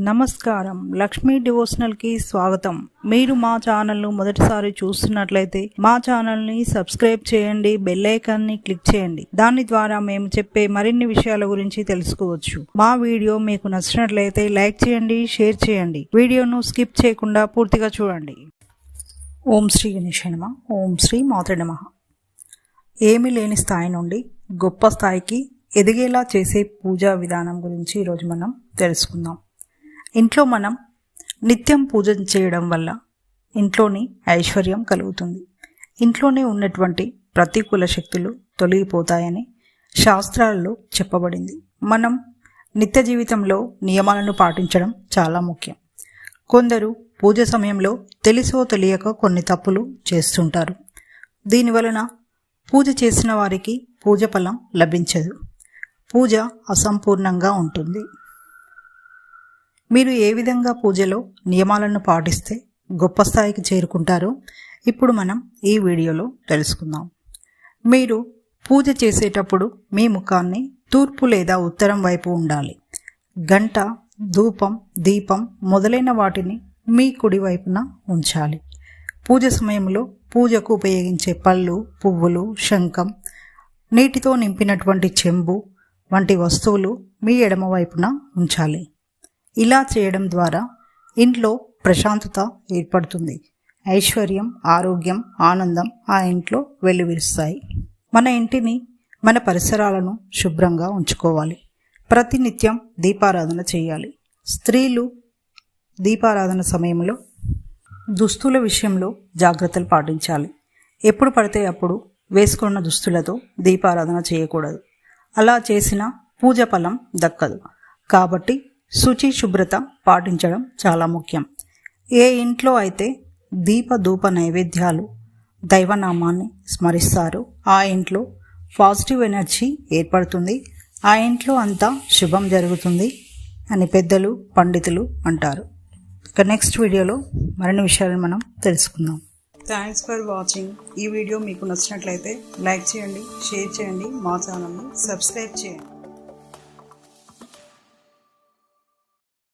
నమస్కారం, లక్ష్మీ డివోషనల్ కి స్వాగతం. మీరు మా ఛానల్ ను మొదటిసారి చూస్తున్నట్లయితే మా ఛానల్ ని సబ్స్క్రైబ్ చేయండి, బెల్ ఐకాన్ ని క్లిక్ చేయండి. దాని ద్వారా మేము చెప్పే మరిన్ని విషయాల గురించి తెలుసుకోవచ్చు. మా వీడియో మీకు నచ్చినట్లయితే లైక్ చేయండి, షేర్ చేయండి. వీడియోను స్కిప్ చేయకుండా పూర్తిగా చూడండి. ఓం శ్రీ గణేశాయ నమః. ఓం శ్రీ మాత్రే నమః. ఏమీ లేని స్థాయి నుండి గొప్ప స్థాయికి ఎదిగేలా చేసే పూజా విధానం గురించి ఈరోజు మనం తెలుసుకుందాం. ఇంట్లో మనం నిత్యం పూజ చేయడం వల్ల ఇంట్లోని ఐశ్వర్యం కలుగుతుంది. ఇంట్లోనే ఉన్నటువంటి ప్రతికూల శక్తులు తొలగిపోతాయని శాస్త్రాలలో చెప్పబడింది. మనం నిత్య జీవితంలో నియమాలను పాటించడం చాలా ముఖ్యం. కొందరు పూజ సమయంలో తెలిసో తెలియక కొన్ని తప్పులు చేస్తుంటారు. దీనివలన పూజ చేసిన వారికి పూజ ఫలం లభించదు, పూజ అసంపూర్ణంగా ఉంటుంది. మీరు ఏ విధంగా పూజలో నియమాలను పాటిస్తే గొప్ప స్థాయికి చేరుకుంటారో ఇప్పుడు మనం ఈ వీడియోలో తెలుసుకుందాం. మీరు పూజ చేసేటప్పుడు మీ ముఖాన్ని తూర్పు లేదా ఉత్తరం వైపు ఉండాలి. గంట, ధూపం, దీపం మొదలైన వాటిని మీ కుడి వైపున ఉంచాలి. పూజ సమయంలో పూజకు ఉపయోగించే పళ్ళు, పువ్వులు, శంఖం, నీటితో నింపినటువంటి చెంబు వంటి వస్తువులు మీ ఎడమ వైపున ఉంచాలి. ఇలా చేయడం ద్వారా ఇంట్లో ప్రశాంతత ఏర్పడుతుంది. ఐశ్వర్యం, ఆరోగ్యం, ఆనందం ఆ ఇంట్లో వెల్లువిరుస్తాయి. మన ఇంటిని, మన పరిసరాలను శుభ్రంగా ఉంచుకోవాలి. ప్రతినిత్యం దీపారాధన చేయాలి. స్త్రీలు దీపారాధన సమయంలో దుస్తుల విషయంలో జాగ్రత్తలు పాటించాలి. ఎప్పుడు పడితే అప్పుడు వేసుకున్న దుస్తులతో దీపారాధన చేయకూడదు. అలా చేసిన పూజ ఫలం దక్కదు. కాబట్టి శుచి, శుభ్రత పాటించడం చాలా ముఖ్యం. ఏ ఇంట్లో అయితే దీప ధూప నైవేద్యాలు దైవనామాన్ని స్మరిస్తారో ఆ ఇంట్లో పాజిటివ్ ఎనర్జీ ఏర్పడుతుంది. ఆ ఇంట్లో అంతా శుభం జరుగుతుంది అని పెద్దలు, పండితులు అంటారు. ఇక నెక్స్ట్ వీడియోలో మరిన్ని విషయాలను మనం తెలుసుకుందాం. Thanks for watching. ఈ వీడియో మీకు నచ్చినట్లయితే లైక్ చేయండి, షేర్ చేయండి, మా ఛానల్ని సబ్స్క్రైబ్ చేయండి.